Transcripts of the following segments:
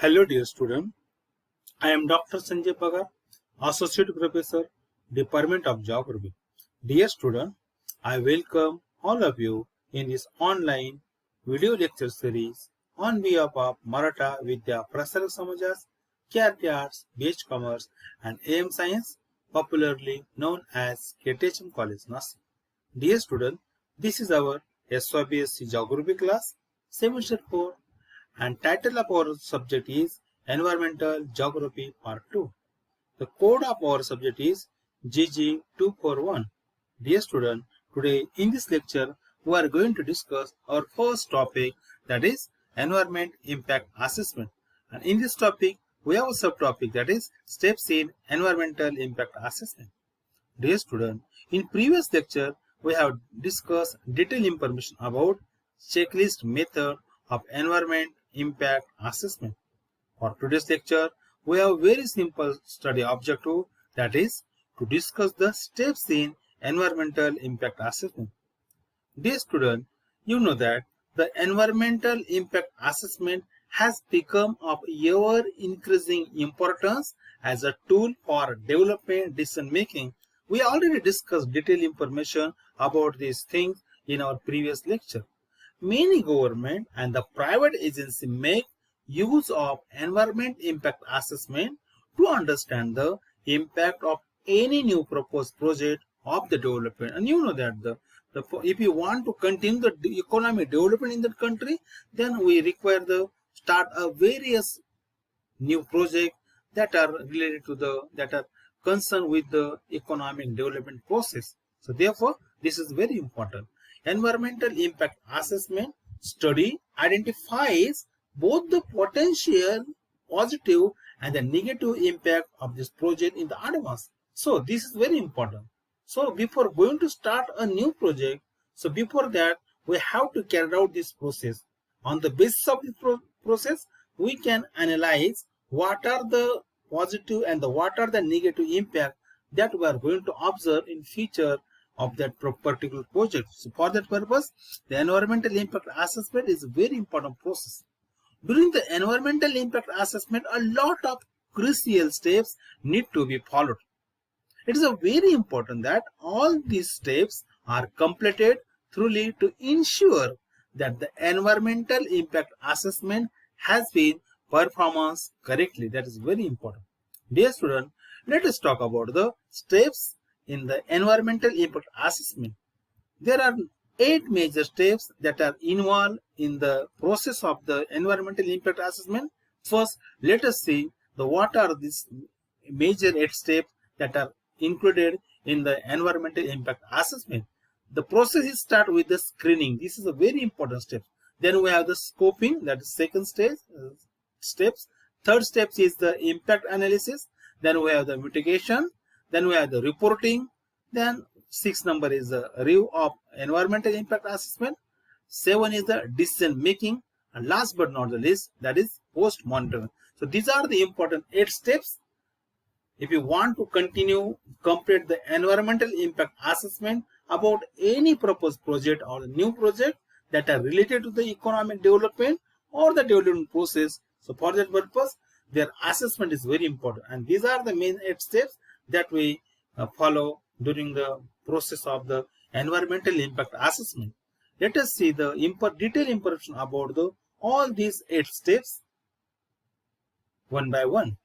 Hello dear student, I am Dr.S.D.Pagar, Associate Professor, Department of Geography. Dear student, I welcome all of you in this online video lecture series on behalf of Maratha Vidya Prasarak Samajas, KRT Arts, BH Commerce and AM Science, popularly known as KTHM College, Nasik. Dear student, this is our S.Y.B.Sc Geography class, Semester 4, and title of our subject is Environmental Geography Part 2. The code of our subject is GG-241. Dear student, today in this lecture we are going to discuss our first topic, that is Environment Impact Assessment. And in this topic we have a subtopic, that is Steps in Environmental Impact Assessment. Dear student, in previous lecture we have discussed detailed information about checklist method of environment impact assessment. For today's lecture, we have a very simple study objective, that is to discuss the steps in environmental impact assessment. Dear student, you know that the environmental impact assessment has become of ever increasing importance as a tool for development decision making. We already discussed detailed information about these things in our previous lecture. Many government and the private agencies make use of environment impact assessment to understand the impact of any new proposed project of the development. And you know that if you want to continue the economic development in that country, then we require the start a various new projects that are related to that are concerned with the economic development process. So therefore, this is very important. Environmental impact assessment study identifies both the potential positive and the negative impact of this project in the advance. So this is very important. So before going to start a new project, so before that we have to carry out this process. On the basis of this process, we can analyze what are the positive and what are the negative impact that we are going to observe in future of that particular project. So for that purpose, the environmental impact assessment is a very important process. During the environmental impact assessment, a lot of crucial steps need to be followed. It is very important that all these steps are completed thoroughly to ensure that the environmental impact assessment has been performed correctly. That is very important. Dear student, let us talk about the steps in the environmental impact assessment. There are 8 major steps that are involved in the process of the environmental impact assessment. First, let us see what are these major 8 steps that are included in the environmental impact assessment. The process is start with the screening. This is a very important step. Then we have the scoping, that is second stage steps. Third step is the impact analysis. Then we have the mitigation. Then we have the reporting. Then 6 number is the review of environmental impact assessment. 7 is the decision making. And last but not the least, that is post monitoring. So these are the important 8 steps. If you want to complete the environmental impact assessment about any proposed project or new project that are related to the economic development or the development process, so for that purpose, their assessment is very important. And these are the main 8 steps that we follow during the process of the environmental impact assessment. Let us see the detailed information about all these 8 steps one by one.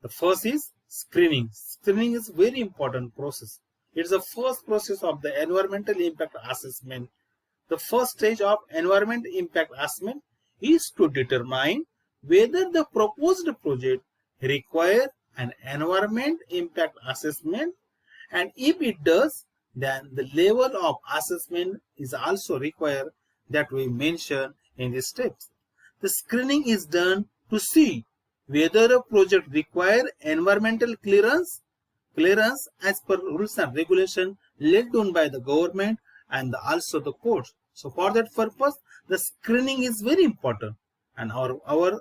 The first is screening. Screening is a very important process. It is the first process of the environmental impact assessment. The first stage of environment impact assessment is to determine whether the proposed project requires an environment impact assessment, and if it does, then the level of assessment is also required that we mention in these steps. The screening is done to see whether a project requires environmental clearance as per rules and regulation laid down by the government and also the courts. So for that purpose, the screening is very important. And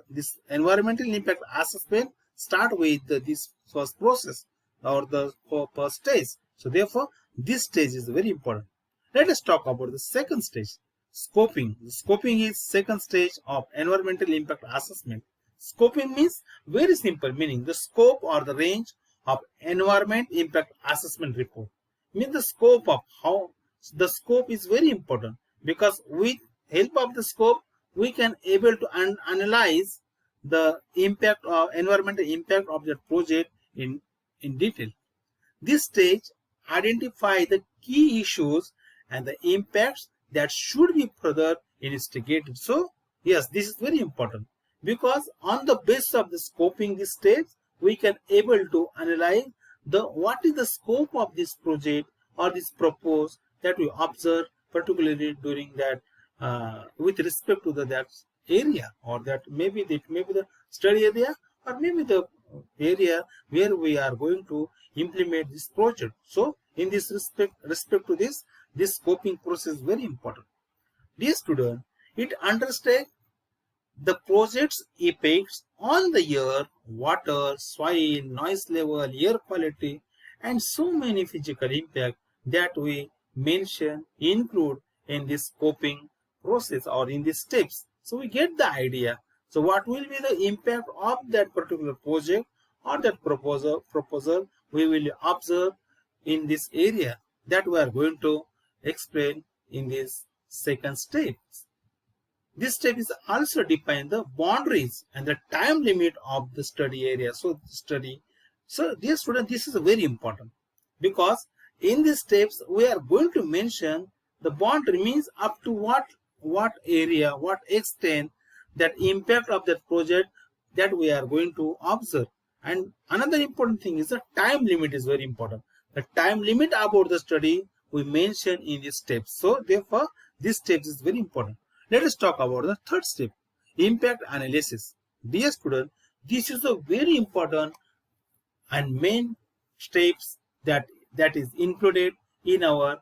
this environmental impact assessment start with this first process or the first stage. So therefore, this stage is very important. Let us talk about the second stage, scoping. The scoping is second stage of environmental impact assessment. Scoping means very simple, meaning the scope or the range of environment impact assessment report. Means the scope of how the scope is very important, because with help of the scope we can able to analyze the impact of environmental impact of that project in detail. This stage identify the key issues and the impacts that should be further investigated. So yes, this is very important, because on the basis of the scoping this stage we can able to analyze the what is the scope of this project or this proposed that we observe, particularly during that with respect to that area, or that maybe the study area, or maybe the area where we are going to implement this project. So in this respect to this scoping process is very important. Dear student, it understands the project's effects on the air, water, soil, noise level, air quality, and so many physical impacts that we mention include in this scoping process or in these steps. So we get the idea. So what will be the impact of that particular project or that proposal we will observe in this area, that we are going to explain in this second step. This step is also define the boundaries and the time limit of the study area. So dear student, this is very important, because in these steps we are going to mention the boundary, means up to what area, what extent that impact of that project that we are going to observe. And another important thing is the time limit is very important. The time limit about the study we mention in these steps. So therefore this step is very important. Let us talk about the third step, impact analysis. Dear student, this is a very important and main steps that is included in our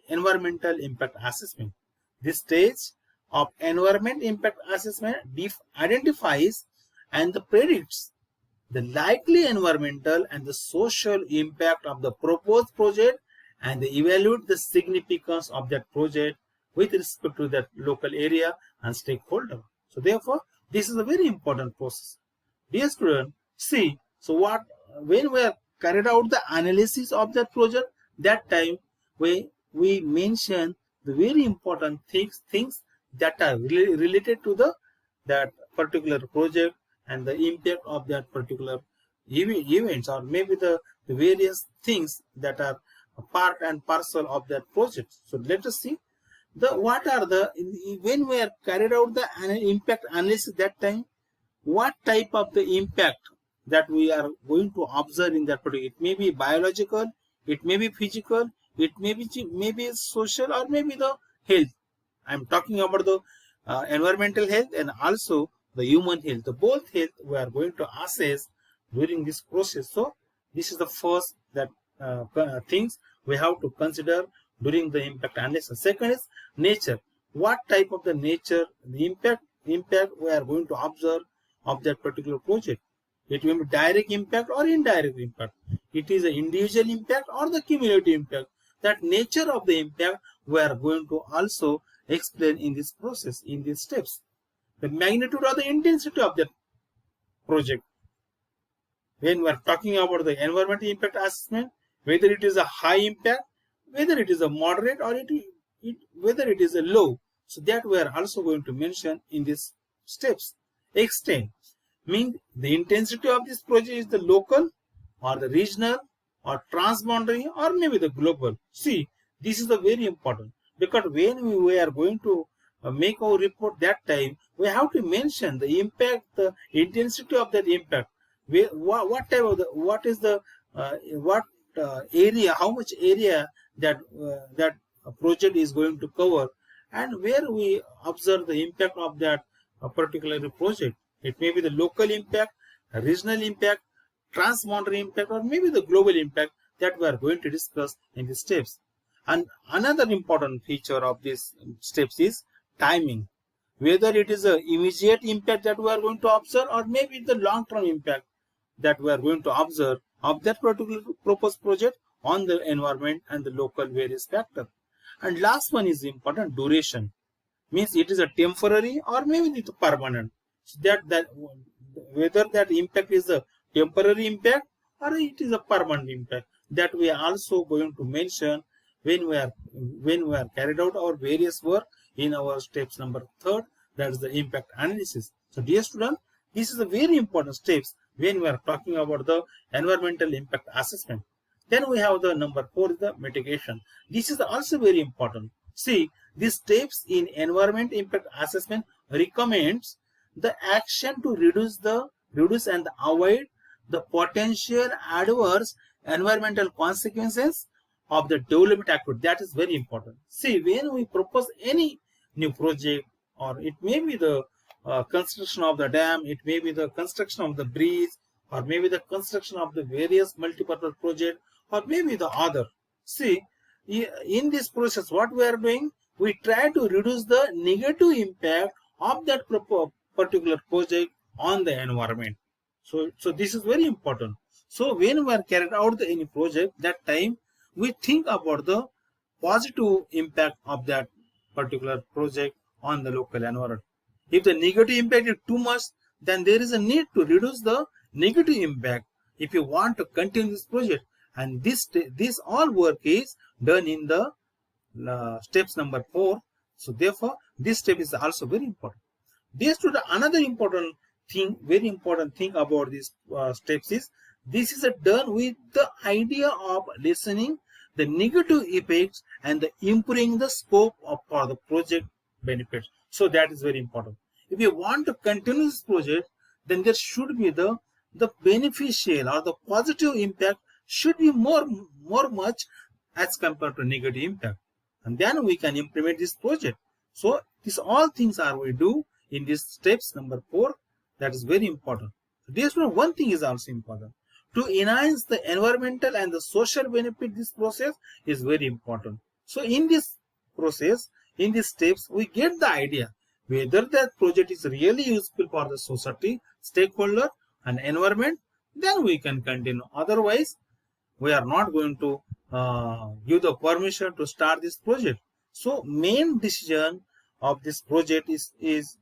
environmental impact assessment. This stage of environment impact assessment identifies and predicts the likely environmental and the social impact of the proposed project, and they evaluate the significance of that project with respect to that local area and stakeholder. So therefore this is a very important process. Dear student, see, so when we are carried out the analysis of that project, that time we mention the very important things that are related to that particular project and the impact of that particular events, or maybe the various things that are a part and parcel of that project. So let us see what are when we are carried out the impact analysis, that time what type of the impact that we are going to observe in that particular. It may be biological, it may be physical, it may be social, or maybe the health. I am talking about the environmental health and also the human health. The both health we are going to assess during this process. So this is the first that things we have to consider during the impact analysis. Second is nature. What type of the nature, the impact we are going to observe of that particular project. It will be direct impact or indirect impact. It is an individual impact or the cumulative impact. That nature of the impact we are going to also explain in this process, in these steps. The magnitude or the intensity of that project. When we are talking about the environmental impact assessment, whether it is a high impact, whether it is a moderate, or whether it is a low. So that we are also going to mention in these steps. Extent means the intensity of this project is the local or the regional or transboundary or maybe the global. See, this is a very important, because when we are going to make our report, that time we have to mention the impact, the intensity of that impact. What type of what is the area, how much area that project is going to cover, and where we observe the impact of that particular project. It may be the local impact, regional impact, transboundary impact, or maybe the global impact that we are going to discuss in these steps. And another important feature of these steps is timing. Whether it is an immediate impact that we are going to observe, or maybe the long-term impact that we are going to observe of that particular proposed project on the environment and the local various factors. And last one is important, duration. Means it is a temporary or maybe it's permanent. So whether that impact is a temporary impact or it is a permanent impact. That we are also going to mention when we are carried out our various work in our steps number 3rd, that is the impact analysis. So dear student, this is a very important steps when we are talking about the environmental impact assessment. Then we have the number 4 is the mitigation. This is also very important. See, these steps in environment impact assessment recommends the action to reduce and avoid the potential adverse environmental consequences of the development activity. That is very important. See, when we propose any new project, or it may be the construction of the dam, it may be the construction of the bridge, or maybe the construction of the various multi-purpose project, or maybe the other. See, in this process, what we are doing, we try to reduce the negative impact of that particular project on the environment. So this is very important. So when we are carried out any project, that time we think about the positive impact of that particular project on the local environment. If the negative impact is too much, then there is a need to reduce the negative impact if you want to continue this project. And this all work is done in the steps number 4. So therefore, this step is also very important. Dear student, another important thing, very important thing about these steps is, this is done with the idea of lessening the negative effects and the improving the scope for the project benefits. So that is very important. If you want to continue this project, then there should be the beneficial or the positive impact should be more much as compared to negative impact, and then we can implement this project. So these all things are we do in these steps number 4. That is very important. Dear student, one thing is also important. To enhance the environmental and the social benefit, this process is very important. So in this process, in these steps, we get the idea whether that project is really useful for the society, stakeholder and environment, then we can continue. Otherwise, we are not going to give the permission to start this project. So main decision of this project is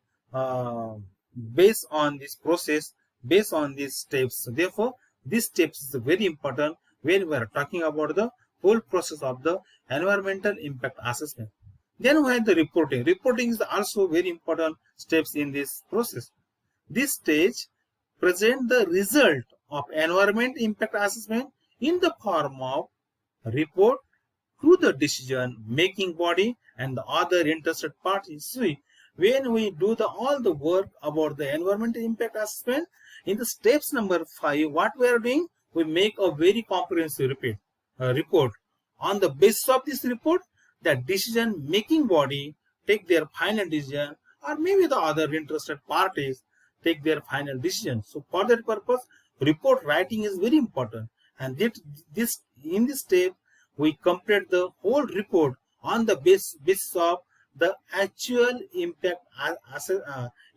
based on this process, based on these steps. So therefore, these steps is very important when we are talking about the whole process of the environmental impact assessment. Then we have the reporting. Reporting is also very important steps in this process. This stage present the result of environment impact assessment in the form of report to the decision making body and the other interested parties. See, when we do all the work about the environmental impact assessment, in the steps number 5, what we are doing, we make a very comprehensive report. On the basis of this report, the decision making body take their final decision, or maybe the other interested parties take their final decision. So for that purpose, report writing is very important. And in this step, we complete the whole report on the basis of the actual impact,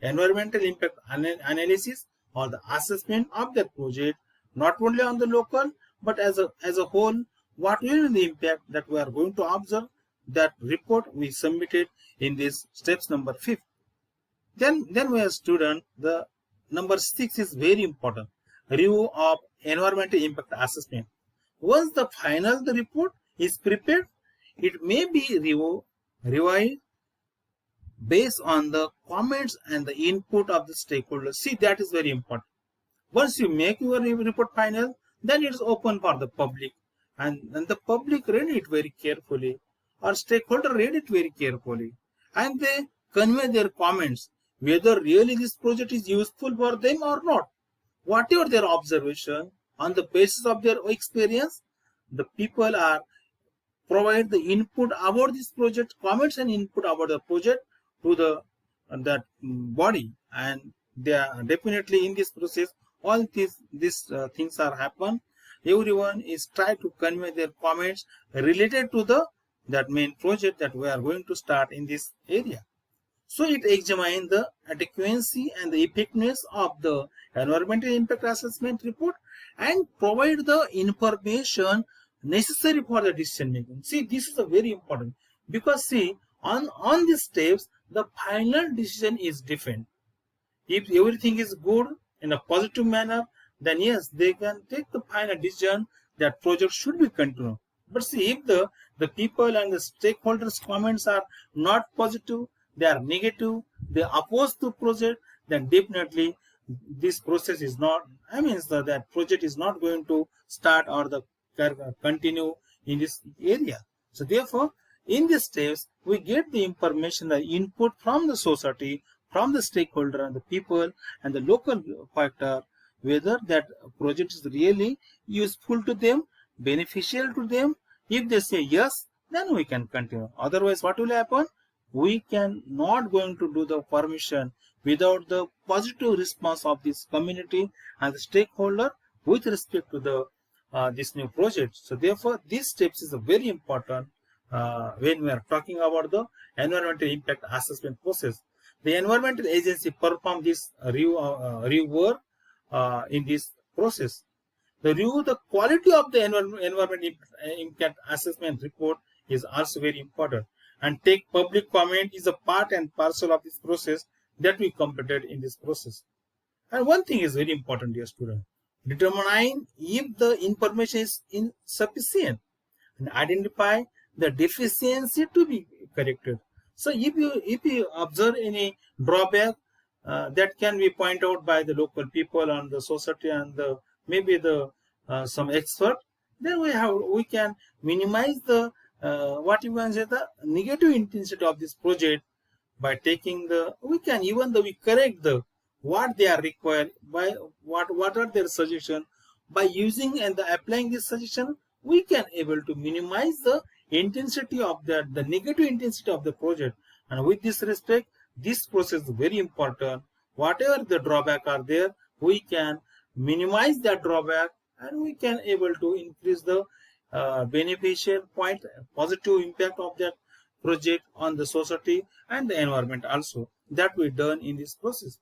environmental impact analysis or the assessment of that project, not only on the local, but as a whole, what will be the impact that we are going to observe. That report we submitted in this steps number 5. Then we have student, the number 6 is very important. Review of environmental impact assessment. Once the final report is prepared, it may be revised based on the comments and the input of the stakeholders. See, that is very important. Once you make your report final, then it is open for the public, and the public read it very carefully, or stakeholder read it very carefully, and they convey their comments whether really this project is useful for them or not. Whatever their observation, on the basis of their experience, the people are provide the input about this project, comments and input about the project to that body, and they are definitely in this process. All these things are happen. Everyone is try to convey their comments related to that main project that we are going to start in this area. So it examines the adequacy and the effectiveness of the environmental impact assessment report and provide the information necessary for the decision making. See, this is a very important, because see, on these steps, the final decision is different. If everything is good, in a positive manner, then yes, they can take the final decision that project should be continued. But see, if the people and the stakeholders' comments are not positive, they are negative, they oppose the project, then definitely this process is not, that project is not going to start or the continue in this area. So therefore, in these steps, we get the information, the input from the society, from the stakeholder and the people and the local factor, whether that project is really useful to them, beneficial to them. If they say yes, then we can continue. Otherwise, what will happen? We can not going to do the permission without the positive response of this community and the stakeholder with respect to the this new project. So therefore, these steps is very important when we are talking about the environmental impact assessment process. The environmental agency perform this review work in this process. The review the quality of the environmental impact assessment report is also very important, and take public comment is a part and parcel of this process that we completed in this process. And one thing is very important, dear student, determine if the information is insufficient and identify the deficiency to be corrected. So if you observe any drawback that can be pointed out by the local people and the society and the maybe the some expert, then we can minimize the what you can say the negative intensity of this project by taking the, we can, even though we correct the what they are required by what are their suggestion, by using and the applying this suggestion, we can able to minimize the intensity of the negative intensity of the project. And with this respect, this process is very important. Whatever the drawback are there, we can minimize that drawback and we can able to increase the beneficial point, positive impact of that project on the society and the environment also, that we done in this process.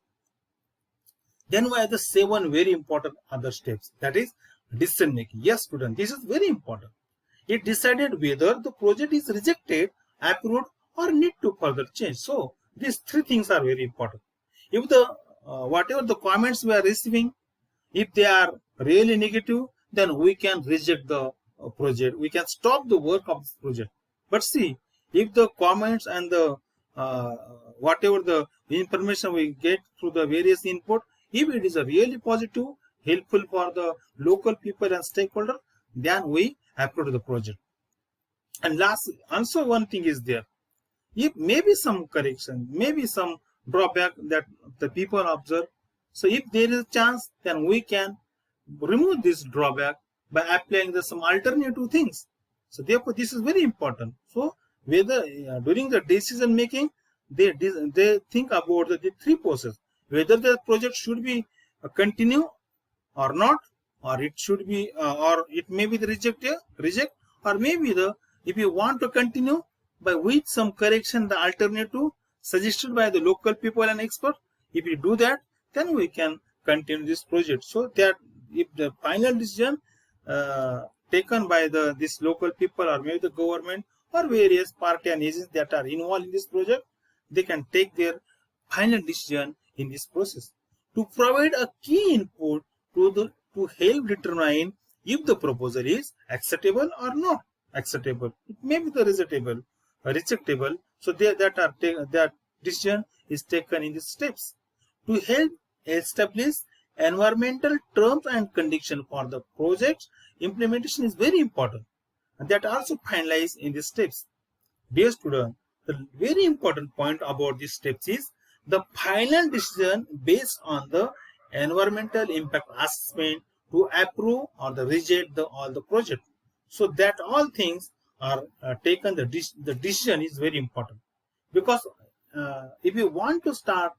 Then we have the 7 very important other steps, that is decision making. Yes student, this is very important. It decided whether the project is rejected, approved or need to further change. So these 3 things are very important. If the whatever the comments we are receiving, if they are really negative, then we can reject the project, we can stop the work of this project. But see, if the comments and the whatever the information we get through the various input, if it is a really positive, helpful for the local people and stakeholder, then we approve the project. And last, also one thing is there, if maybe some correction, maybe some drawback that the people observe, so if there is a chance, then we can remove this drawback by applying some alternative things. So therefore, this is very important. So whether during the decision making, they think about the 3 processes, whether the project should be continue or not, or it should be or it may be the reject, or maybe if you want to continue by with some correction, the alternative suggested by the local people and expert, if you do that, then we can continue this project. So that if the final decision taken by this local people or maybe the government or various party and agencies that are involved in this project, they can take their final decision in this process to provide a key input to help determine if the proposal is acceptable or not acceptable. It may be the rejectable. So that decision is taken in these steps to help establish environmental terms and conditions for the project implementation is very important, and that also finalized in these steps. Dear student, the very important point about these steps is the final decision based on the environmental impact assessment to approve or the reject all the project. So that all things are taken, the decision is very important, because if you want to start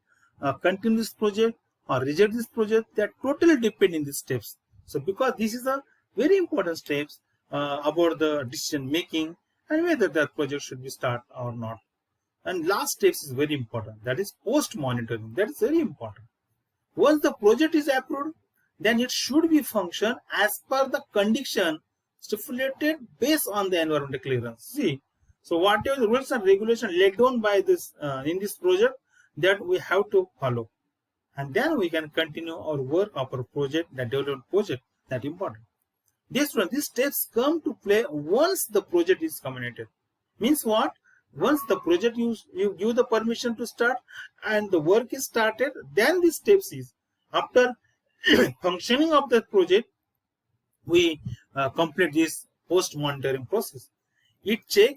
continue this project or reject this project, that totally depend in these steps. So because this is a very important steps about the decision making and whether that project should be start or not. And last steps is very important, that is post monitoring. That is very important. Once the project is approved, then it should be function as per the condition stipulated based on the environmental clearance. See, so whatever the rules and regulations laid down by this in this project, that we have to follow. and then we can continue our work of our project, the development project. That important. These steps come to play once the project is completed. Means what? Once the project you give the permission to start and the work is started, then the steps is after functioning of the project, we complete this post monitoring process. It check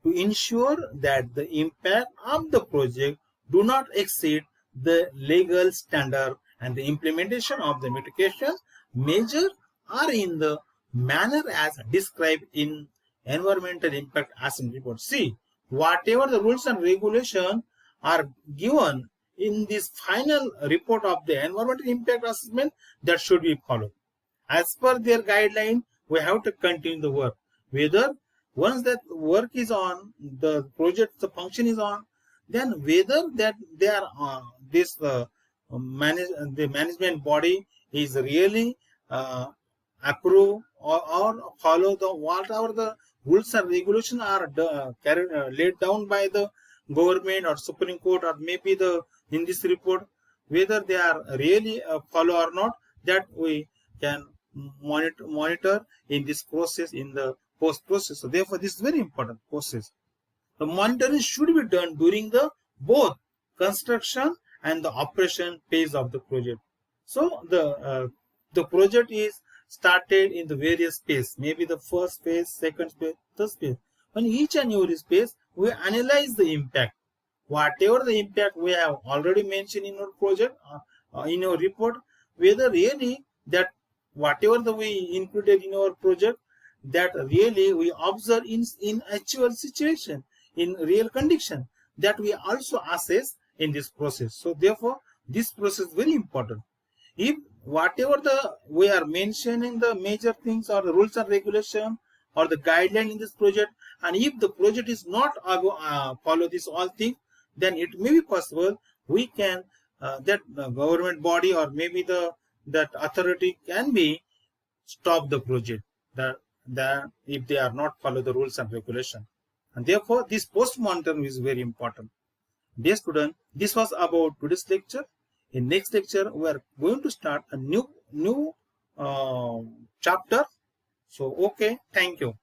to ensure that the impact of the project do not exceed the legal standard and the implementation of the mitigation measure are in the manner as described in environmental impact assessment report. See, whatever the rules and regulations are given in this final report of the environmental impact assessment, that should be followed. As per their guideline, we have to continue the work. Whether once that work is on, the project, the function is on, then whether that they are the management body is really approve or follow the whatever the rules and regulations are laid down by the government or Supreme Court or maybe the in this report, whether they are really follow or not, that we can monitor in this process, in the post process. So therefore, this is very important process. The monitoring should be done during the both construction and the operation phase of the project. So the project is started in the various phase, maybe the first phase, second phase, third phase. On each and every phase, we analyze the impact. Whatever the impact we have already mentioned in our project, in our report, whether really that whatever the we included in our project, that really we observe in actual situation, in real condition, that we also assess in this process. So therefore, this process is very important. If whatever the we are mentioning the major things or the rules and regulation or the guideline in this project, and if the project is not follow this all things, then it may be possible we can that government body or maybe that authority can be stop the project that if they are not follow the rules and regulation. And therefore this post monitoring is very important. Dear student, this was about today's lecture. In next lecture we are going to start a new chapter. So okay, thank you.